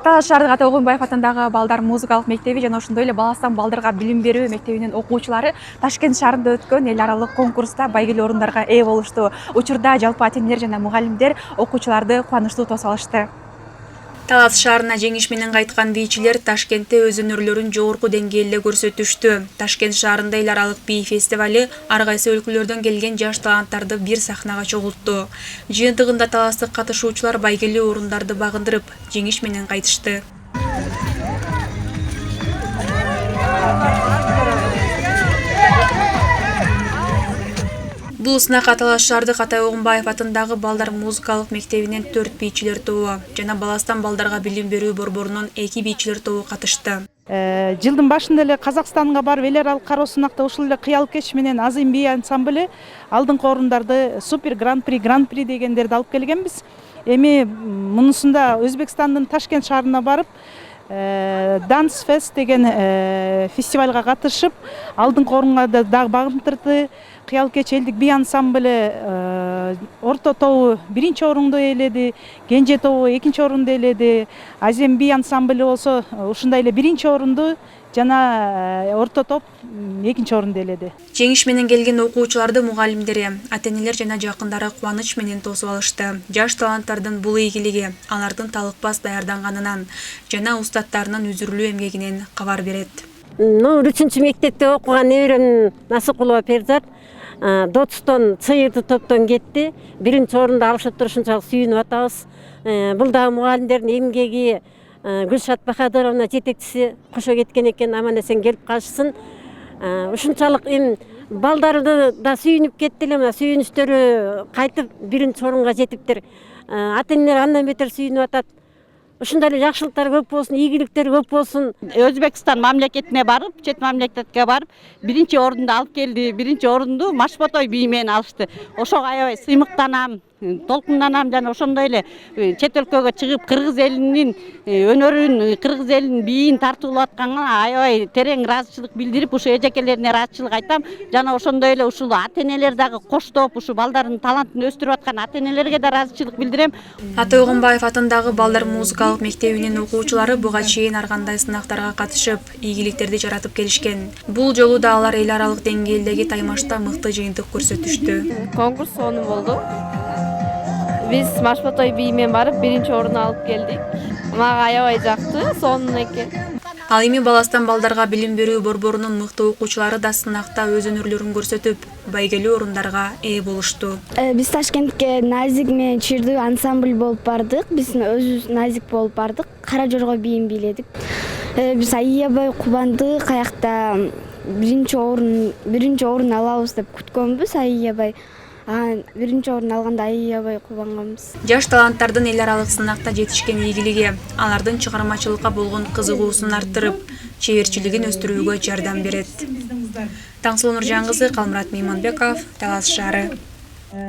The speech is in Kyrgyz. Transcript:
Талас шаардык Ата Огунбаев атындагы балдар музыкалык мектеби жана ошондой эле баластан балдарга билим берүү мектебинин окуучулары Ташкент шаарында өткөн эл аралык конкурста байгелүү орундарга ээ болушту. Учурда жалпы ата-энелер жана мугалимдер окуучуларды кубанычтуу тосуп алышты. Талас шаарына жеңиш менен кайткан бийчилер Ташкентте өз өнөрлөрүн жогорку деңгээлде көрсөтүштү. Ташкент шаарында эл аралык бий фестивали ар кайсы өлкөлөрдөн келген жаш таланттарды бир сахнага чогултту. Жыйынтыгында таластык катышуучулар байгелүү орундарды багындырып, жеңиш менен кайтышты. Бул сынак Талас шаардык Ата Огунбаев атындагы балдар музыкалык мектебинен 4 бийчилер тобу жана баластан балдарга билим берүү борборунун 2 бийчилер тобу катышты. Жылдын башында эле Казакстанга барып эл аралык кароо сынакта ушул эле Кыялкеч менен Азим бий ансамблы алдыңкы орундарды супер гран-при дегендерди алып келгенбиз. Эми мунусунда Өзбекстандын Ташкент шаарына барып Dance Fest деген фестивалга катышып, алдыңкы орунга дагы багындырды. Кыялкеч элдик бий ансамблы орто тобу 1-чи орунду ээледи, Кенже тобу 2-чи орунду ээледи. Азем бий ансамблы болсо ушундай эле 1-чи орунду жана орто топ 2-чи орунду ээледи. Жеңиш менен келген окуучуларды мугалимдери, ата-энелер жана жакындары кубаныч менен тосуп алышты. Жаш таланттардын бул ийгилиги алардын талыкпас даярданганынан жана устаттарынын үзүрүлүү эмгегинен кабар берет. 3-чү мектепте окуган неберем Насыкулова Перзат Дотстон сыйырды топтон кетти. 1-чи орунду алышып турушунчалык сүйүнүп атабыз. Бул дагы мугалимдердин эмгеги. Гүлшат Бахадыровна жетекчиси кошо кеткен экен, аман эсен келип калышсын. Ушунчалык балдарды да сүйүнүп кетти эле, мына сүйүнүштөрү кайтып 1-чи орунга жетиптир. Ата-энелер андан бетер сүйүнүп атат. Ушундай эле жакшылыктар көп болсун, ийгиликтер көп болсун. Өзбекстан мамлекетине барып, чет мамлекетке барып, 1-чи орунду алып келди. 1-чи орунду Машботой бий менен алышты. Ошого аябай сыймыктанам, толкунданам жана ошондой эле чет өлкөгө чыгып кыргыз элинин өнөрүн, кыргыз элинин бийин тартуулап атканга аябай терең ыраазычылык билдирип, ушу эжекелерине ыраазычылык айтам. Жана ошондой эле ушул ата-энелер дагы коштоп, ушу балдардын талантын өстүрүп аткан ата-энелерге да ыраазычылык билдирем. Ата Огунбаев атындагы балдар музыкалык мектебинин окуучулары буга чейин ар кандай сынактарга катышып, ийгиликтерди жаратып келишкен. Бул жолу да алар эл аралык деңгээлдеги таймашта мыкты жыйынтык көрсөтүштү. Конкурс сонун болду. Биз Машботой бий менен барып 1-чи орунду алып келдик. Мага аябай жакты, сонун экен. Ал эми баластан балдарга билим берүү борборунун мыкты окуучулары да сынакта өз өнөрлөрүн көрсөтүп, байгелүү орундарга ээ болушту. Биз Ташкентке Назик менен Чирдүү ансамбль болуп бардык. Биз өзүбүз Назик болуп бардык. Кара жорго бийин бийледик. Биз аябай кубандык, аякта 1-чи орун алабыз деп күткөнбүз, аябай. 1-чи орун алганда аябай кубанганбыз. Жаш таланттардын эл аралык сынакта жетишкен ийгилиги алардын чыгармачылыкка болгон кызыгуусун арттырып, чеберчилигин өстүрүүгө жардам берет. Таңсулуу Нуржан кызы, Калмурат Мейманбеков, Талас шаары.